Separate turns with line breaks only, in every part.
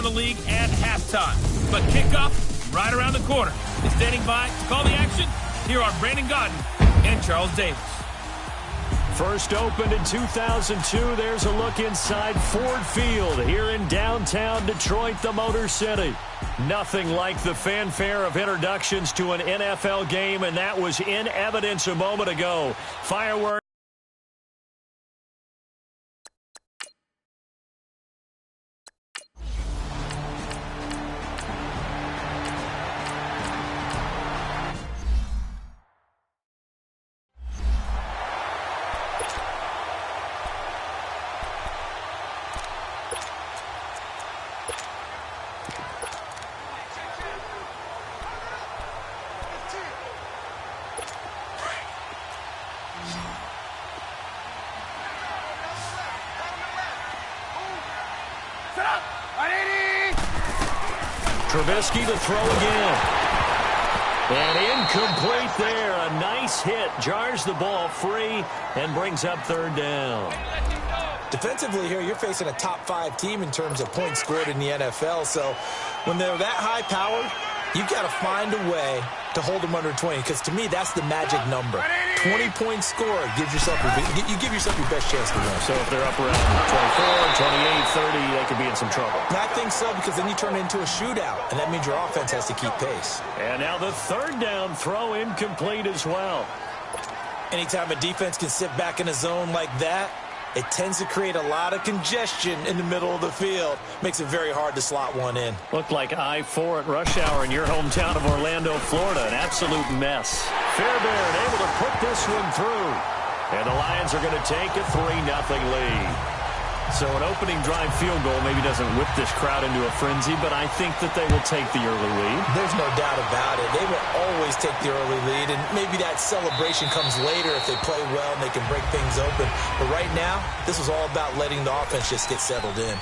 around the league at halftime. But kickoff right around the corner. And standing by to call the action, here are Brandon Godden and Charles Davis.
First opened in 2002, there's a look inside Ford Field here in downtown Detroit, the Motor City. Nothing like the fanfare of introductions to an NFL game, and that was in evidence a moment ago. Fireworks. Trubisky to throw again. And incomplete there. A nice hit. Jars the ball free and brings up third down.
Defensively here, you're facing a top 5 team in terms of points scored in the NFL. So when they're that high-powered, you've got to find a way to hold them under 20. Because to me, that's the magic number. 20 points scored gives yourself you give yourself your best chance to win.
So if they're up around 24, 28, 30, they could be in some trouble.
And I think so, because then you turn it into a shootout, and that means your offense has to keep pace.
And now the third down throw incomplete as well.
Anytime a defense can sit back in a zone like that, it tends to create a lot of congestion in the middle of the field. Makes it very hard to slot one in.
Looked like I-4 at rush hour in your hometown of Orlando, Florida. An absolute mess. Fairbairn able to put this one through. And the Lions are going to take a 3-0 lead. So an opening drive field goal maybe doesn't whip this crowd into a frenzy, but I think that they will take the early lead.
There's no doubt about it. They will always take the early lead, and maybe that celebration comes later if they play well and they can break things open. But right now, this was all about letting the offense just get settled in.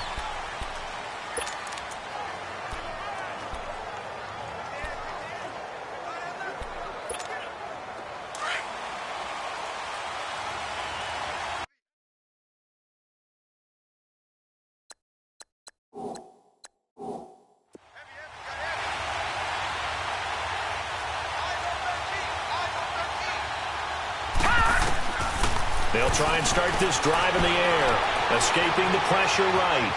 They'll try and start this drive in the air. Escaping the pressure right.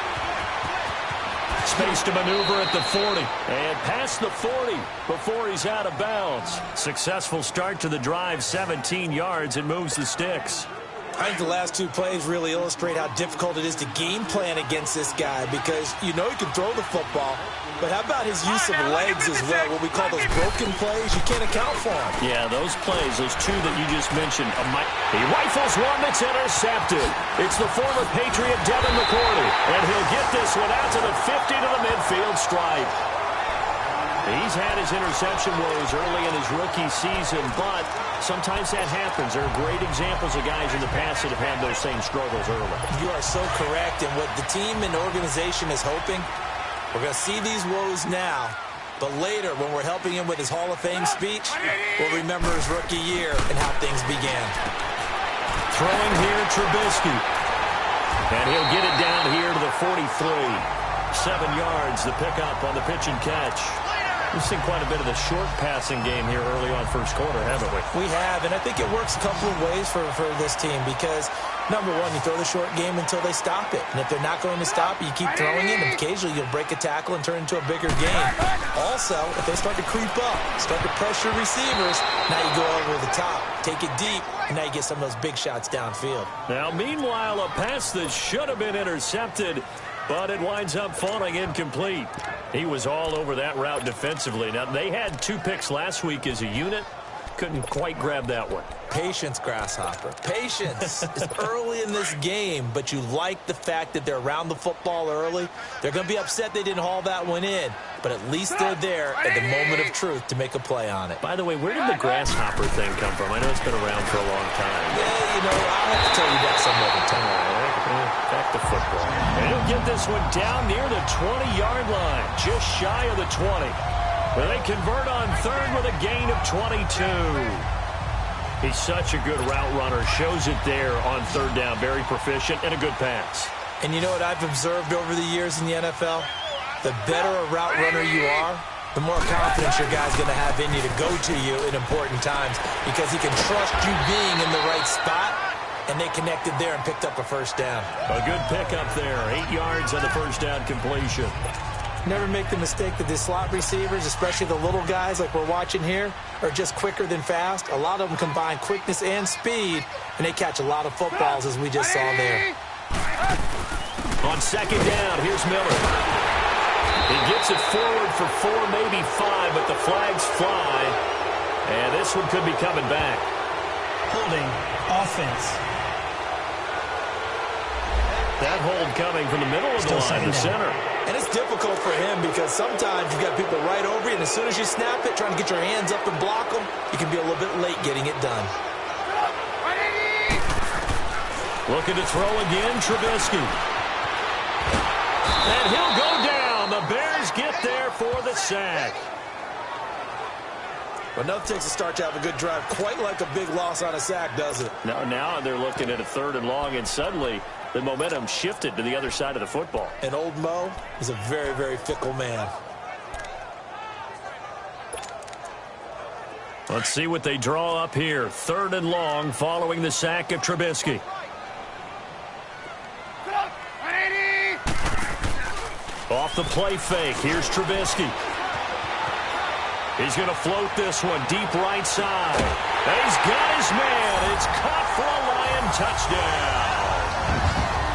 Space to maneuver at the 40. And past the 40 before he's out of bounds. Successful start to the drive, 17 yards, and moves the sticks.
I think the last 2 plays really illustrate how difficult it is to game plan against this guy, because you know he can throw the football, but how about his use of legs as well, what we call those broken plays? You can't account for them.
Yeah, those plays, those 2 that you just mentioned, he rifles one that's intercepted. It's the former Patriot Devin McCourty, and he'll get this one out to the 50 to the midfield stripe. He's had his interception woes early in his rookie season, but sometimes that happens. There are great examples of guys in the past that have had those same struggles early.
You are so correct, and what the team and organization is hoping, we're going to see these woes now, but later when we're helping him with his Hall of Fame speech, we'll remember his rookie year and how things began.
Throwing here, Trubisky. And he'll get it down here to the 43. 7 yards, the pickup on the pitch and catch. We've seen quite a bit of the short passing game here early on first quarter, haven't we?
We have, and I think it works a couple of ways for this team, because, number one, you throw the short game until they stop it. And if they're not going to stop it, you keep throwing it, and occasionally you'll break a tackle and turn it into a bigger game. Also, if they start to creep up, start to pressure receivers, now you go over the top, take it deep, and now you get some of those big shots downfield.
Now, meanwhile, a pass that should have been intercepted, but it winds up falling incomplete. He was all over that route defensively. Now, they had 2 picks last week as a unit. Couldn't quite grab that one.
Patience, Grasshopper. Patience. It's early in this game, but you like the fact that they're around the football early. They're going to be upset they didn't haul that one in, but at least they're there at the moment of truth to make a play on it.
By the way, where did the Grasshopper thing come from? I know it's been around for a long time.
Yeah, you know, I'll have to tell you that some other time.
Back to football. And he'll get this one down near the 20-yard line, just shy of the 20. But they convert on third with a gain of 22. He's such a good route runner. Shows it there on third down. Very proficient and a good pass.
And you know what I've observed over the years in the NFL? the better a route runner you are, the more confidence your guy's going to have in you to go to you in important times because he can trust you being in the right spot, and they connected there and picked up a first down.
A good pickup there, 8 yards on the first down completion.
Never make the mistake that the slot receivers, especially the little guys like we're watching here, are just quicker than fast. A lot of them combine quickness and speed, and they catch a lot of footballs, as we just saw there.
On second down, here's Miller. He gets it forward for 4, maybe 5, but the flags fly. And this one could be coming back.
Holding offense.
That hold coming from the middle of the line, the center.
And it's difficult for him because sometimes you've got people right over you, and as soon as you snap it, trying to get your hands up and block them, you can be a little bit late getting it done.
Looking to throw again, Trubisky. And he'll go down. The Bears get there for the sack.
But enough takes a start to have a good drive. Quite like a big loss on a sack, does it?
Now they're looking at a 3rd and long, and suddenly the momentum shifted to the other side of the football.
And old Mo is a very, very fickle man.
Let's see what they draw up here. 3rd and long following the sack of Trubisky. Off the play fake, here's Trubisky. He's going to float this one deep right side. And he's got his man. It's caught for a Lion touchdown.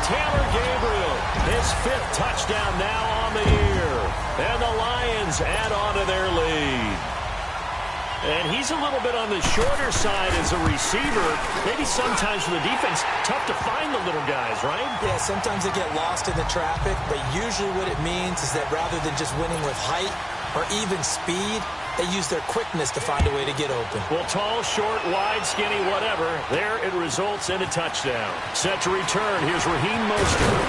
Taylor Gabriel, his 5th touchdown now on the year. And the Lions add on to their lead. And he's a little bit on the shorter side as a receiver. Maybe sometimes for the defense, tough to find the little guys, right?
Yeah, sometimes they get lost in the traffic, but usually what it means is that rather than just winning with height or even speed, they use their quickness to find a way to get open.
Well, tall, short, wide, skinny, whatever, there it results in a touchdown. Set to return, here's Raheem Mostert.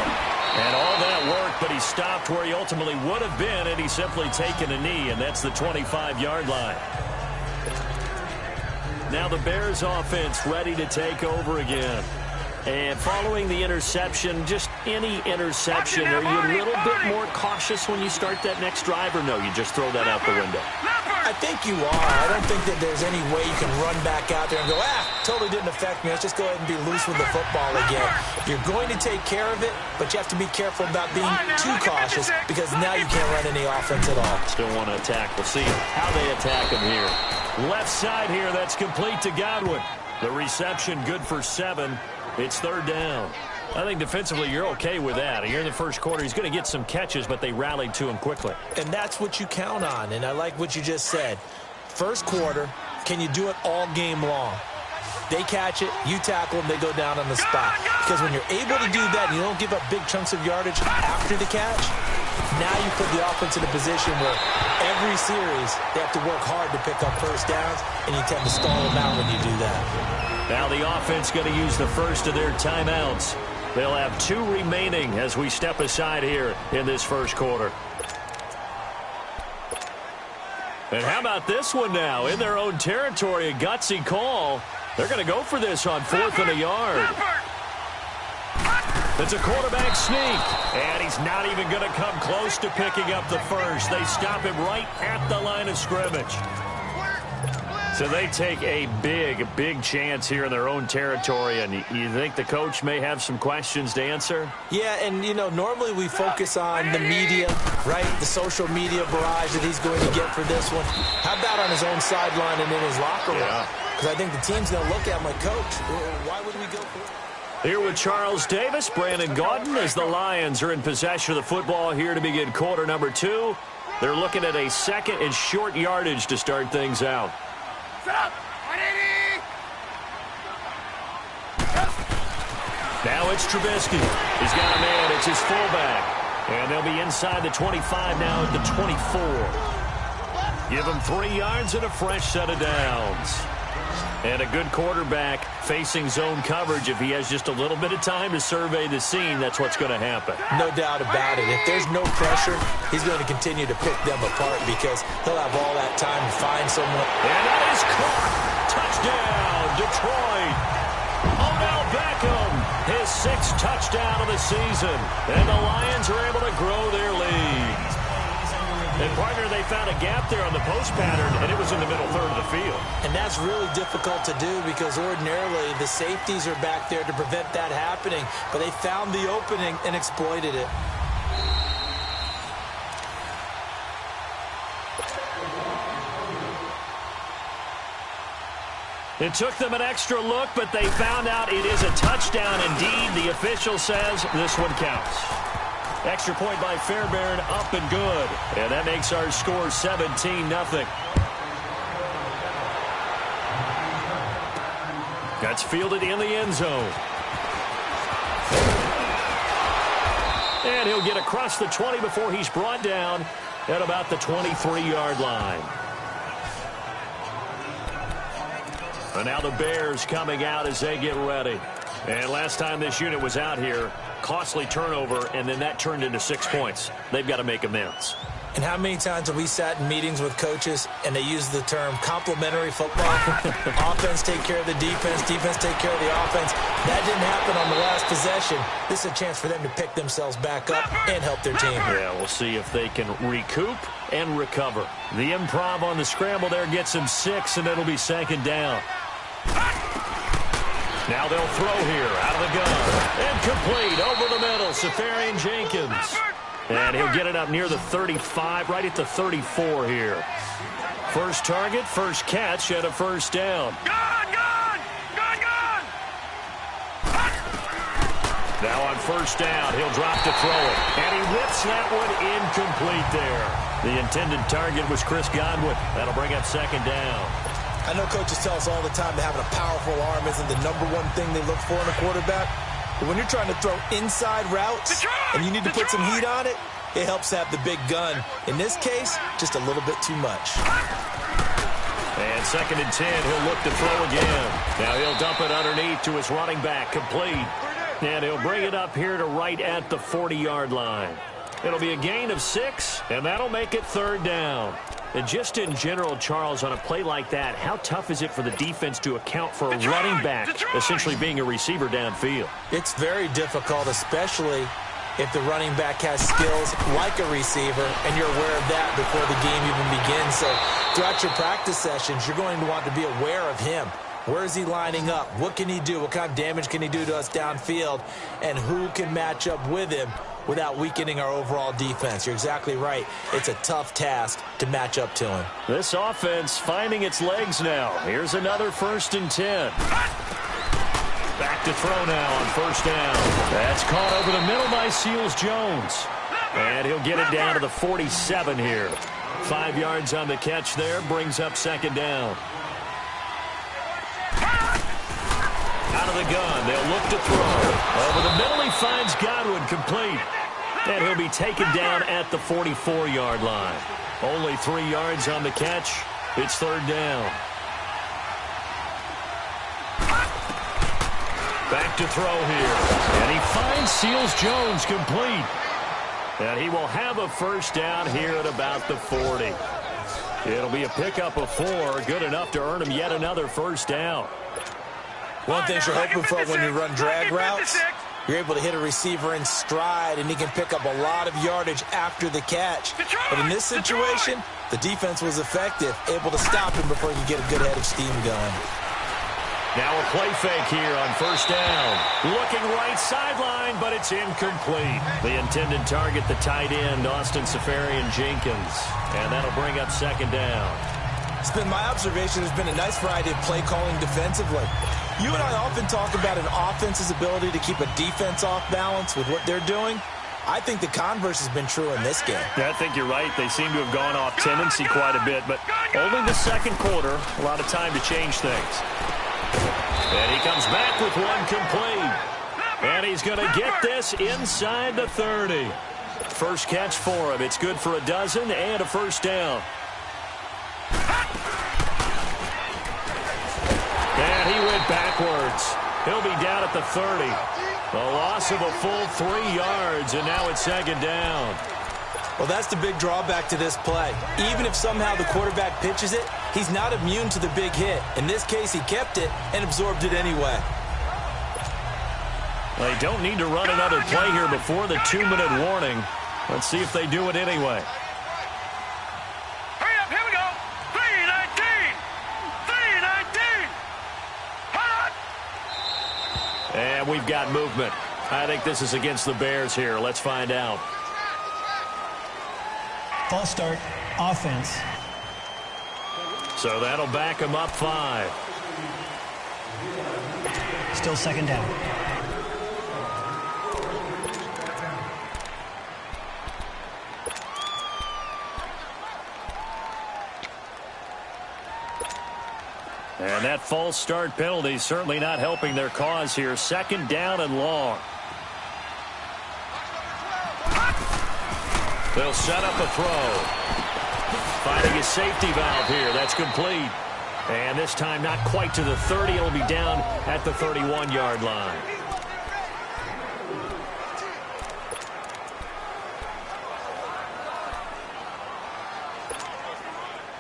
And all that work, but he stopped where he ultimately would have been, and he's simply taken a knee, and that's the 25-yard line. Now the Bears offense ready to take over again. And following the interception, just any interception, are you a little bit more cautious when you start that next drive, or no, you just throw that out the window?
I think you are. I don't think that there's any way you can run back out there and go, totally didn't affect me. Let's just go ahead and be loose with the football again. You're going to take care of it, but you have to be careful about being too cautious because now you can't run any offense at all.
Still want to attack. We'll see how they attack him here. Left side here, that's complete to Godwin. The reception good for 7. It's 3rd down. I think defensively you're okay with that. Here in the first quarter, he's going to get some catches, but they rallied to him quickly.
And that's what you count on, and I like what you just said. First quarter, can you do it all game long? They catch it, you tackle them, they go down on the spot. Because when you're able to do that and you don't give up big chunks of yardage after the catch, now you put the offense in a position where every series they have to work hard to pick up first downs, and you tend to stall them out when you do that.
Now the offense going to use the first of their timeouts. They'll have 2 remaining as we step aside here in this first quarter. And how about this one now? In their own territory, a gutsy call. They're going to go for this on 4th and a yard. It's a quarterback sneak, and he's not even going to come close to picking up the first. They stop him right at the line of scrimmage. So they take a big chance here in their own territory, and you think the coach may have some questions to answer?
Yeah, and, normally we focus on the media, right? The social media barrage that he's going to get for this one. How about on his own sideline and in his locker room? Because I think the team's going to look at him like, Coach, why would we go for it?
Here with Charles Davis, Brandon Gaudin, as the Lions are in possession of the football here to begin quarter number 2. They're looking at a 2nd and short yardage to start things out. Now it's Trubisky. He's got a man. It's his fullback. And they'll be inside the 25 now at the 24. Give him 3 yards and a fresh set of downs. And a good quarterback facing zone coverage. If he has just a little bit of time to survey the scene, that's what's going to happen.
No doubt about it. If there's no pressure, he's going to continue to pick them apart because he'll have all that time to find someone.
And that is caught. Touchdown, Detroit. Odell Beckham, his 6th touchdown of the season. And the Lions are able to grow their lead. And, partner, they found a gap there on the post pattern, and it was in the middle third of the field.
And that's really difficult to do because ordinarily the safeties are back there to prevent that happening. But they found the opening and exploited it.
It took them an extra look, but they found out it is a touchdown indeed. The official says this one counts. Extra point by Fairbairn, up and good. And that makes our score 17-0. That's fielded in the end zone. And he'll get across the 20 before he's brought down at about the 23-yard line. And now the Bears coming out as they get ready. And last time this unit was out here, costly turnover, and then that turned into 6 points. They've got to make amends.
And how many times have we sat in meetings with coaches and they use the term complementary football? Offense take care of the defense, defense take care of the offense. That didn't happen on the last possession. This is a chance for them to pick themselves back up and help their team.
Yeah, we'll see if they can recoup and recover. The improv on the scramble there gets him 6, and it'll be second down. Now they'll throw here out of the gun. Incomplete over the middle. Safarian Jenkins. And he'll get it up near the 35, right at the 34 here. First target, first catch, and a first down. Now on first down, he'll drop to throw it. And he whips that one incomplete there. The intended target was Chris Godwin. That'll bring up second down.
I know coaches tell us all the time that having a powerful arm isn't the number one thing they look for in a quarterback. But when you're trying to throw inside routes and you need to put some heat on it, it helps have the big gun. In this case, just a little bit too much.
And second and 10, he'll look to throw again. Now he'll dump it underneath to his running back, complete. And he'll bring it up here to right at the 40-yard line. It'll be a gain of 6, and that'll make it third down. And just in general, Charles, on a play like that, how tough is it for the defense to account for a running back essentially being a receiver downfield?
It's very difficult, especially if the running back has skills like a receiver, and you're aware of that before the game even begins. So throughout your practice sessions, you're going to want to be aware of him. Where is he lining up? What can he do? What kind of damage can he do to us downfield? And who can match up with him without weakening our overall defense? You're exactly right. It's a tough task to match up to him.
This offense finding its legs now. Here's another first and 10. Back to throw now on first down. That's caught over the middle by Seals-Jones. And he'll get it down to the 47 here. 5 yards on the catch there. Brings up second down. Out of the gun. They'll look to throw. Over the middle, he finds Godwin, complete. And he'll be taken down at the 44-yard line. Only 3 yards on the catch. It's third down. Back to throw here. And he finds Seals-Jones, complete. And he will have a first down here at about the 40. It'll be a pickup of 4. Good enough to earn him yet another first down.
One thing you're hoping for when you run drag routes, you're able to hit a receiver in stride, and he can pick up a lot of yardage after the catch. But in this situation, the defense was effective, able to stop him before he could get a good head of steam going.
Now a play fake here on first down. Looking right sideline, but it's incomplete. The intended target, the tight end, Austin Safarian Jenkins. And that'll bring up second down.
It's been my observation there's been a nice variety of play calling defensively. You and I often talk about an offense's ability to keep a defense off balance with what they're doing. I think the converse has been true in this game.
Yeah, I think you're right. They seem to have gone off tendency quite a bit, but only the second quarter, a lot of time to change things. And he comes back with one complete. And he's going to get this inside the 30. First catch for him. It's good for a dozen and a first down. And he went backwards. He'll be down at the 30. A loss of a full 3 yards, and now it's second down.
Well, that's the big drawback to this play. Even if somehow the quarterback pitches it, he's not immune to the big hit. In this case, he kept it and absorbed it anyway.
They don't need to run another play here before the 2-minute warning. Let's see if they do it anyway. And we've got movement. I think this is against the Bears here. Let's find out.
False start, offense.
So that'll back them up 5.
Still second down.
And that false start penalty certainly not helping their cause here. Second down and long. They'll set up a throw. Finding a safety valve here. That's complete. And this time not quite to the 30. It'll be down at the 31-yard line.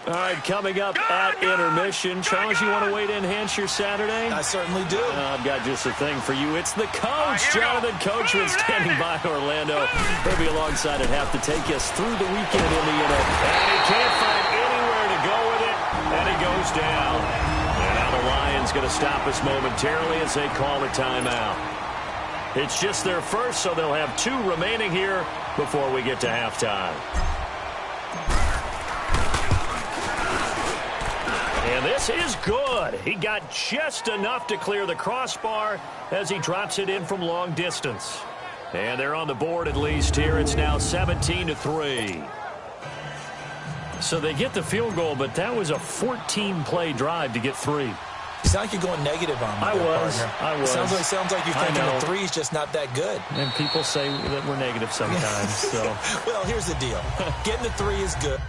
All right, coming up at intermission. Charles, you want to wait to enhance your Saturday?
I certainly do.
I've got just a thing for you. It's the coach, Jonathan Coachman, standing by Orlando. He'll be alongside at half to take us through the weekend in the NFL. And he can't find anywhere to go with it, and he goes down. And now the Lions going to stop us momentarily as they call a timeout. It's just their first, so they'll have 2 remaining here before we get to halftime. And this is good. He got just enough to clear the crossbar as he drops it in from long distance. And they're on the board at least here. It's now 17-3. So they get the field goal, but that was a 14-play drive to get 3.
You sound like you're going negative on me.
I was.
Sounds like you're thinking the 3 is just not that good.
And people say that we're negative sometimes. So.
Well, here's the deal. Getting the 3 is good.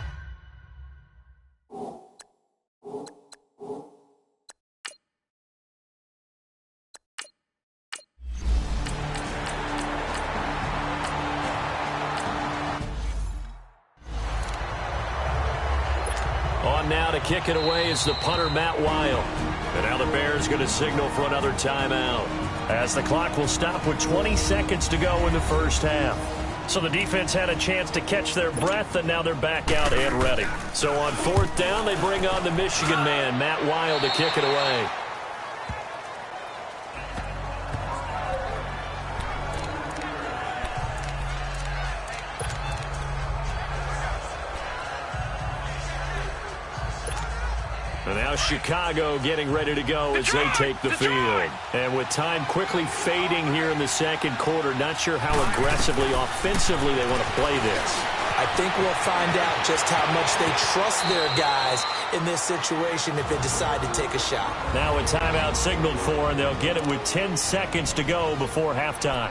On now to kick it away is the punter, Matt Weil. And now the Bears going to signal for another timeout, as the clock will stop with 20 seconds to go in the first half. So the defense had a chance to catch their breath, and now they're back out and ready. So on 4th down, they bring on the Michigan man, Matt Weil, to kick it away. And now Chicago getting ready to go as they take the field. And with time quickly fading here in the second quarter, not sure how aggressively, offensively they want to play this.
I think we'll find out just how much they trust their guys in this situation if they decide to take a shot.
Now a timeout signaled for, and they'll get it with 10 seconds to go before halftime.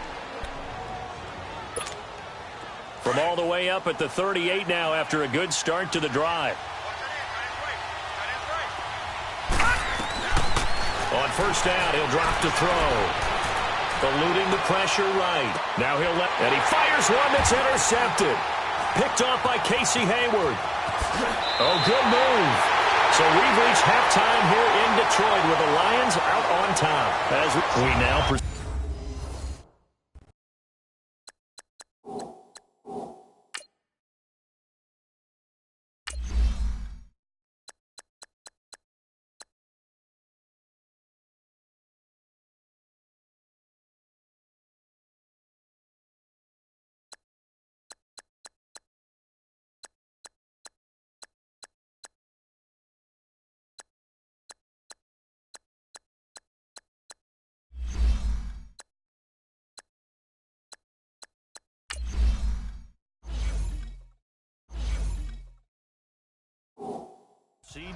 From all the way up at the 38 now after a good start to the drive. On first down, he'll drop to throw. Eluding the pressure right. Now he'll let, and he fires one that's intercepted. Picked off by Casey Hayward. Oh, good move. So we've reached halftime here in Detroit with the Lions out on top. As we now proceed.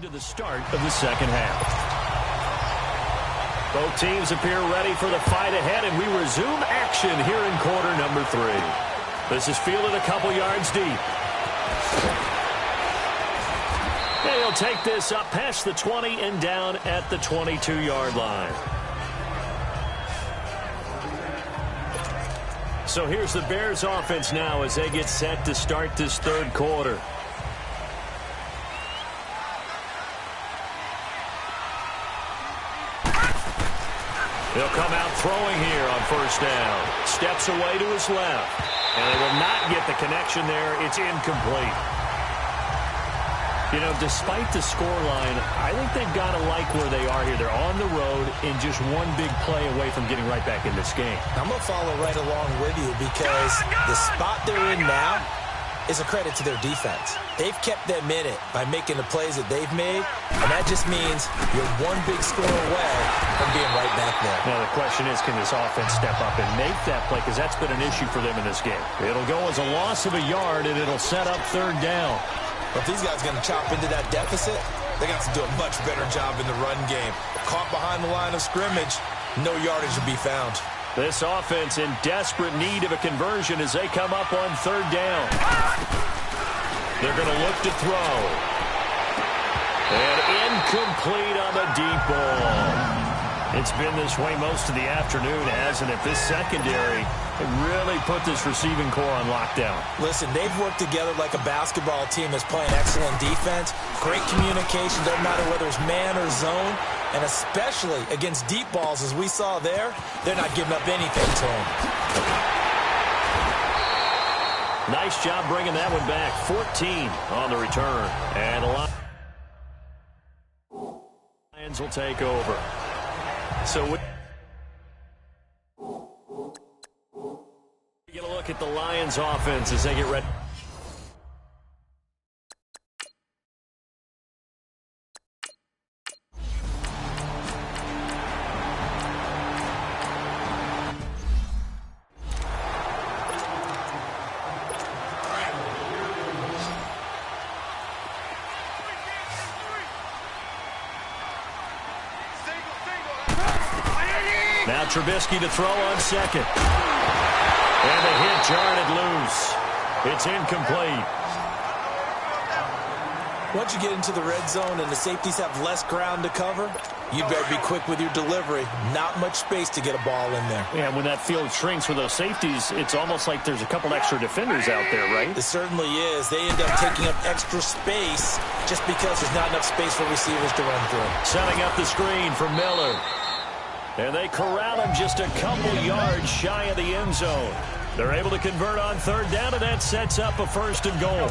To the start of the second half. Both teams appear ready for the fight ahead, and we resume action here in quarter number 3. This is fielded a couple yards deep. And he'll take this up past the 20 and down at the 22-yard line. So here's the Bears offense now as they get set to start this third quarter. He'll come out throwing here on first down. Steps away to his left. And they will not get the connection there. It's incomplete. You know, despite the scoreline, I think they've got to like where they are here. They're on the road and just one big play away from getting right back in this game.
I'm going to follow right along with you because the spot they're in now is a credit to their defense. They've kept them in it by making the plays that they've made, and that just means you're one big score away from being right back there.
Now, the question is, can this offense step up and make that play? Because that's been an issue for them in this game. It'll go as a loss of a yard, and it'll set up third down.
But if these guys are going to chop into that deficit, they got to do a much better job in the run game. Caught behind the line of scrimmage, no yardage to be found.
This offense in desperate need of a conversion as they come up on third down. They're going to look to throw. And incomplete on the deep ball. It's been this way most of the afternoon, hasn't it? This secondary really put this receiving core on lockdown.
Listen, they've worked together like a basketball team that's playing excellent defense. Great communication, doesn't matter whether it's man or zone. And especially against deep balls, as we saw there, they're not giving up anything to them.
Nice job bringing that one back. 14 on the return. And the Lions will take over. So we get a look at the Lions offense as they get ready. Now Trubisky to throw on second. And the hit jarred it loose. It's incomplete.
Once you get into the red zone and the safeties have less ground to cover, you better be quick with your delivery. Not much space to get a ball in there.
Yeah, when that field shrinks with those safeties, it's almost like there's a couple extra defenders out there, right?
It certainly is. They end up taking up extra space just because there's not enough space for receivers to run through.
Setting up the screen for Miller. And they corral him just a couple yards shy of the end zone. They're able to convert on third down, and that sets up a first and goal.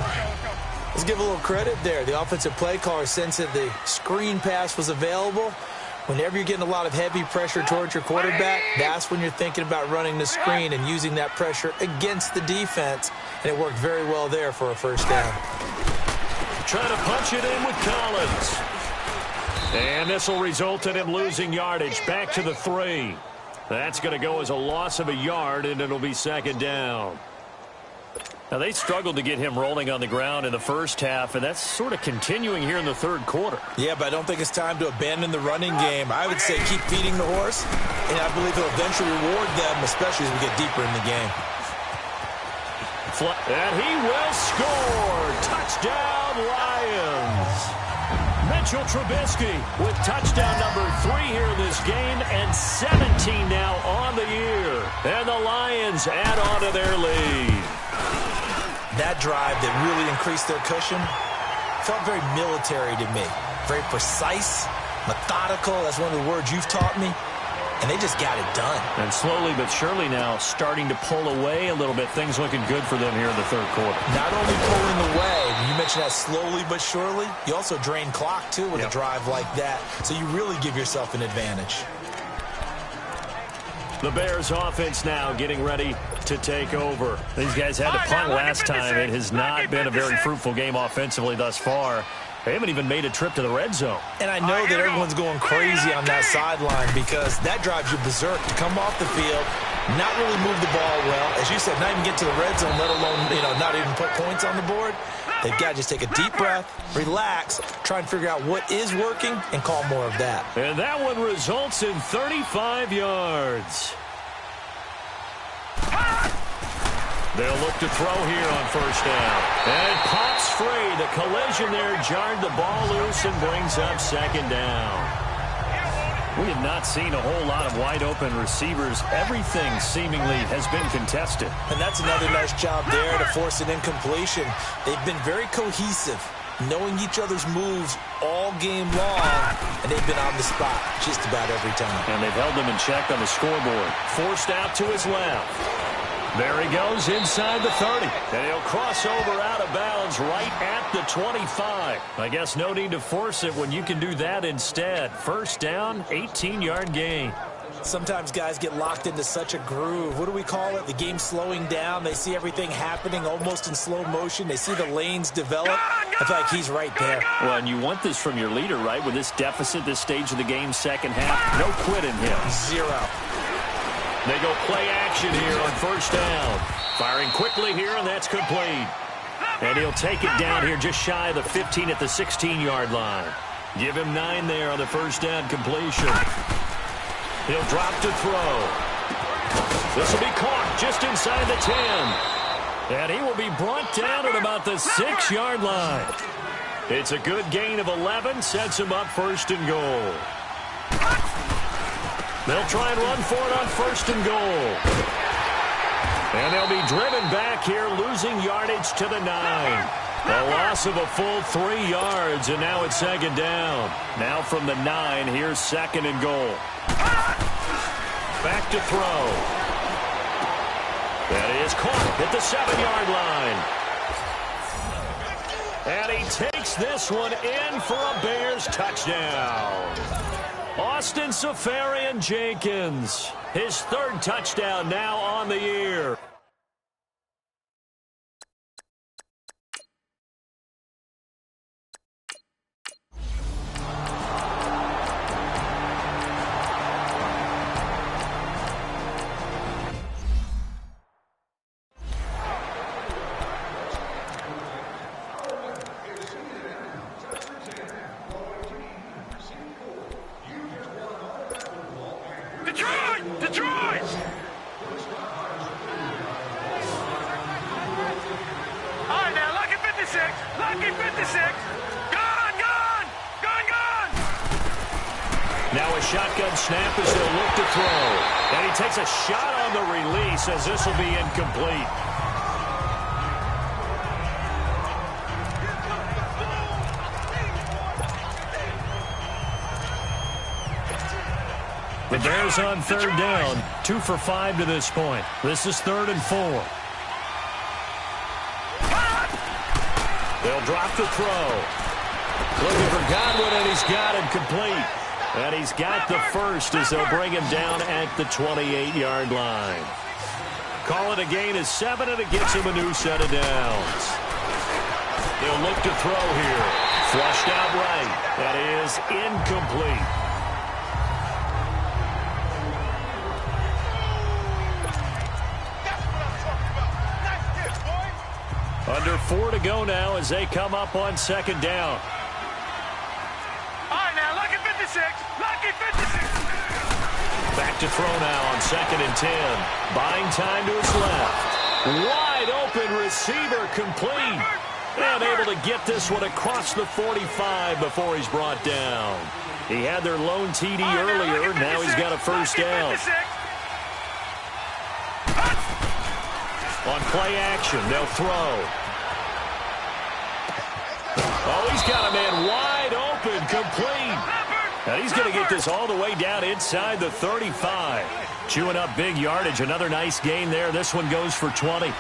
Let's give a little credit there. The offensive play caller sensed that the screen pass was available. Whenever you're getting a lot of heavy pressure towards your quarterback, that's when you're thinking about running the screen and using that pressure against the defense. And it worked very well there for a first down.
Trying to punch it in with Collins. And this will result in him losing yardage. Back to the 3. That's going to go as a loss of a yard, and it'll be second down. Now, they struggled to get him rolling on the ground in the first half, and that's sort of continuing here in the third quarter.
Yeah, but I don't think it's time to abandon the running game. I would say keep feeding the horse, and I believe it'll eventually reward them, especially as we get deeper in the game.
And he will score. Touchdown, Lions. Mitchell Trubisky with touchdown number 3 here in this game, and 17 now on the year. And the Lions add on to their lead.
That drive that really increased their cushion felt very military to me. Very precise, methodical. That's one of the words you've taught me. And they just got it done.
And slowly but surely now starting to pull away a little bit. Things looking good for them here in the third quarter.
Not only pulling away, you mentioned that slowly but surely, you also drain clock, too, with a drive like that. So you really give yourself an advantage.
The Bears offense now getting ready to take over. These guys had to punt last time. It has not been a very fruitful game offensively thus far. They haven't even made a trip to the red zone. And I know that everyone's going crazy on that sideline because that drives you berserk to come off the field, not really move the ball well. As you said, not even get to the red zone, let alone, not even put points on the board. They've got to just take a deep breath, relax, try and figure out what is working, and call more of that. And that one results in 35 yards. They'll look to throw here on first down. And pops free. The collision there jarred the ball loose and brings up second down. We have not seen a whole lot of wide-open receivers. Everything seemingly has been contested.
And that's another nice job there to force an incompletion. They've been very cohesive, knowing each other's moves all game long, and they've been on the spot just about every time.
And they've held them in check on the scoreboard. Forced out to his left. There he goes inside the 30. And he'll cross over out of bounds right at the 25. I guess no need to force it when you can do that instead. First down, 18-yard gain.
Sometimes guys get locked into such a groove. What do we call it? The game slowing down. They see everything happening almost in slow motion. They see the lanes develop. I feel like he's right there.
Well, and you want this from your leader, right? With this deficit, this stage of the game, second half, no quitting him.
Zero.
They go play action here on first down. Firing quickly here, and that's complete. And he'll take it down here just shy of the 15 at the 16-yard line. Give him 9 there on the first down completion. He'll drop to throw. This will be caught just inside the 10. And he will be brought down at about the 6-yard line. It's a good gain of 11, sets him up first and goal. They'll try and run for it on first and goal. And they'll be driven back here, losing yardage to the 9. A loss of a full 3 yards, and now it's second down. Now from the 9, here's second and goal. Back to throw. That is caught at the 7-yard line. And he takes this one in for a Bears touchdown. Austin Seferian-Jenkins, his 3rd touchdown now on the year.
Detroit! All right, now, lucky 56. Lucky 56. Gone!
Now a shotgun snap as he'll look to throw. And he takes a shot on the release as this will be incomplete. The Bears on third down, 2 for 5 to this point. This is 3rd and 4. They'll drop the throw. Looking for Godwin, and he's got him complete. And he's got the first as they'll bring him down at the 28-yard line. Call it a gain of 7, and it gets him a new set of downs. They'll look to throw here. Flushed out right. That is incomplete. Under 4 to go now as they come up on second down.
All right, now, lucky 56. Lucky 56.
Back to throw now on 2nd and 10. Buying time to his left. Wide open receiver complete. And able to get this one across the 45 before he's brought down. He had their lone TD earlier. Now he's got a first down. On play action, they'll throw. Oh, he's got a man wide open, complete. And he's going to get this all the way down inside the 35. Chewing up big yardage. Another nice gain there. This one goes for 20.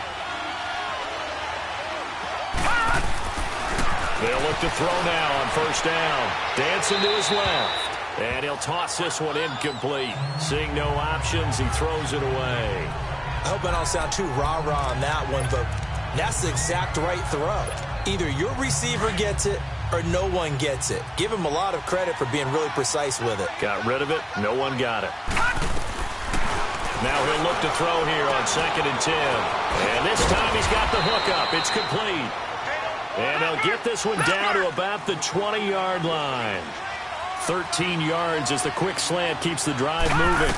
They'll look to throw now on first down. Dancing to his left. And he'll toss this one incomplete. Seeing no options, he throws it away.
I hope I don't sound too rah-rah on that one, but that's the exact right throw. Either your receiver gets it or no one gets it. Give him a lot of credit for being really precise with it.
Got rid of it. No one got it. Now he'll look to throw here on 2nd and 10. And this time he's got the hook up. It's complete. And they'll get this one down to about the 20-yard line. 13 yards as the quick slant keeps the drive moving.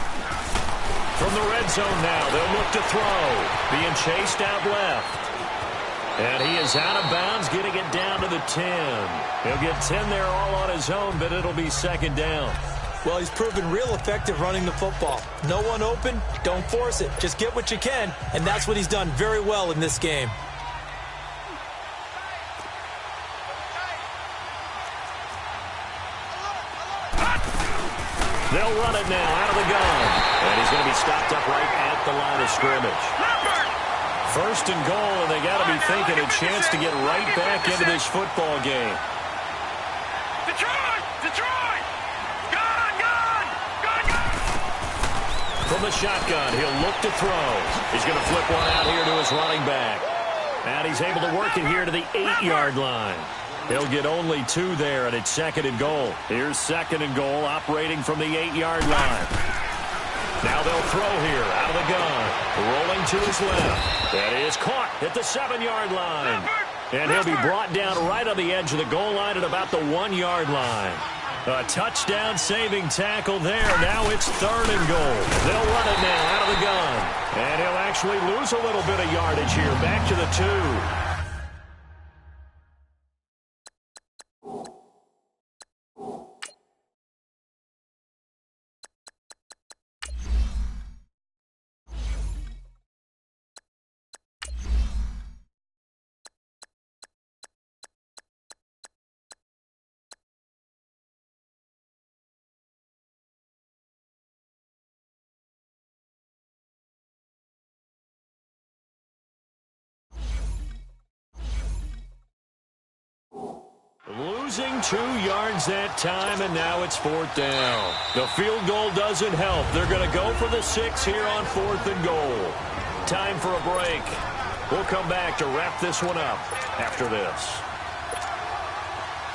From the red zone now, they'll look to throw. Being chased out left. And he is out of bounds, getting it down to the 10. He'll get 10 there all on his own, but it'll be second down.
Well, he's proven real effective running the football. No one open, don't force it. Just get what you can, and that's what he's done very well in this game.
They'll run it now out of the gun. And he's going to be stopped up right at the line of scrimmage. First and goal, and they got to be thinking a chance to get right back into this football game.
Detroit! Detroit! Gun! Gun! Gun! Gun!
From the shotgun, he'll look to throw. He's going to flip one out here to his running back. And he's able to work it here to the 8-yard line. He'll get only 2 there, and it's second and goal. Here's second and goal, operating from the 8-yard line. Now they'll throw here out of the gun. Rolling to his left. That is caught at the 7-yard line. And he'll be brought down right on the edge of the goal line at about the 1-yard line. A touchdown-saving tackle there. Now it's third and goal. They'll run it now out of the gun. And he'll actually lose a little bit of yardage here. Back to the 2. Losing 2 yards that time, and now it's 4th down. The field goal doesn't help. They're going to go for the 6 here on 4th and goal. Time for a break. We'll come back to wrap this one up after this.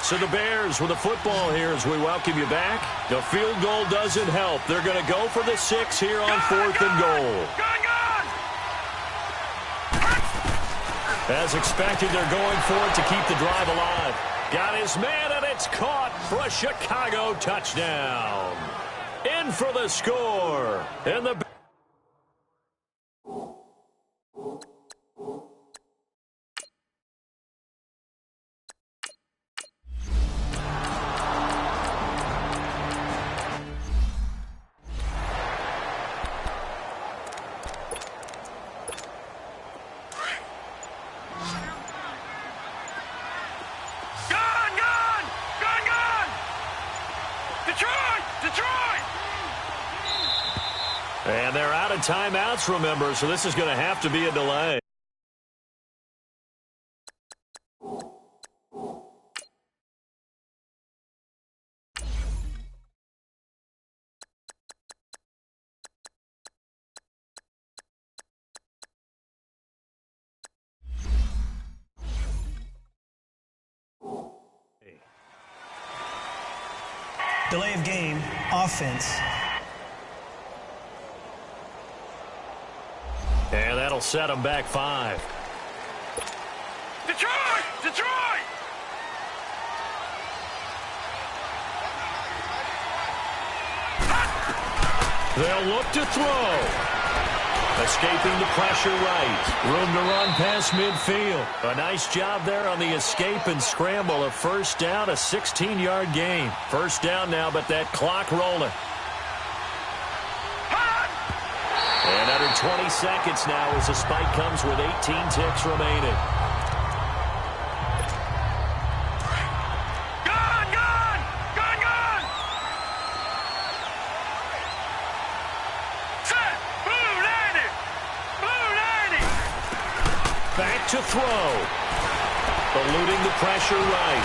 So the Bears with the football here as we welcome you back. The field goal doesn't help. They're going to go for the 6 here on 4th and goal. As expected, they're going for it to keep the drive alive. Got his man, and it's caught for a Chicago touchdown. In for the score. And the And they're out of timeouts, remember, so this is going to have to be a delay.
Delay of game, offense.
And that'll set them back 5.
Detroit! Detroit!
They'll look to throw. Escaping the pressure right. Room to run past midfield. A nice job there on the escape and scramble. A first down, a 16-yard gain. First down now, but that clock rolling. And under 20 seconds now as the spike comes with 18 ticks remaining.
Gun! Gun! Gun! Gun! Set! Blue 90! Blue 90!
Back to throw. Eluding the pressure right.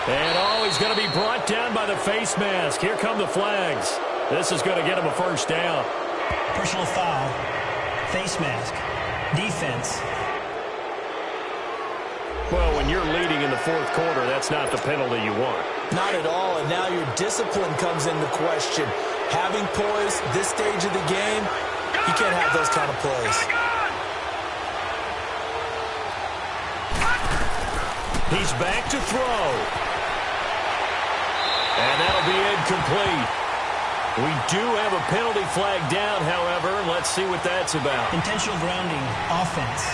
And he's going to be brought down by the face mask. Here come the flags. This is going to get him a first down.
Personal foul. Face mask. Defense.
Well, when you're leading in the fourth quarter, that's not the penalty you want.
Not at all, and now your discipline comes into question. Having poise this stage of the game, you can't have those kind of plays.
He's back to throw. And that'll be incomplete. We do have a penalty flag down, however. Let's see what that's about.
Intentional grounding, offense.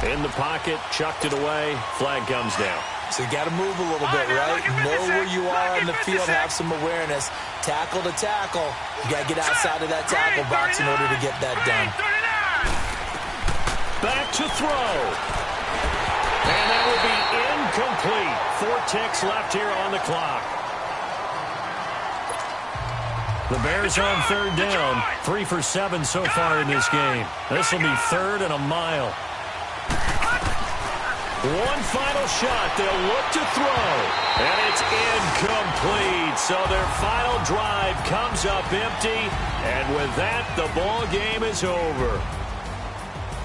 In the pocket, chucked it away, flag comes down.
So you got to move a little bit, right? Know where you are on the field, have some awareness. Tackle to tackle. You got to get outside of that tackle box in order to get that done.
Back to throw. And that will be incomplete. 4 ticks left here on the clock. The Bears on third down. 3 for 7 so far in this game. This will be 3rd and a mile. One final shot. They'll look to throw. And it's incomplete. So their final drive comes up empty. And with that, the ball game is over.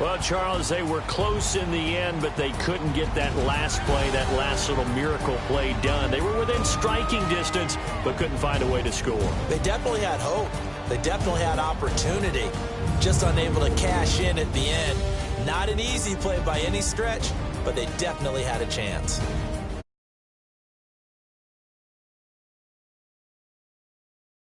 Well, Charles, they were close in the end, but they couldn't get that last play, that last little miracle play done. They were within striking distance, but couldn't find a way to score.
They definitely had hope. They definitely had opportunity. Just unable to cash in at the end. Not an easy play by any stretch, but they definitely had a chance.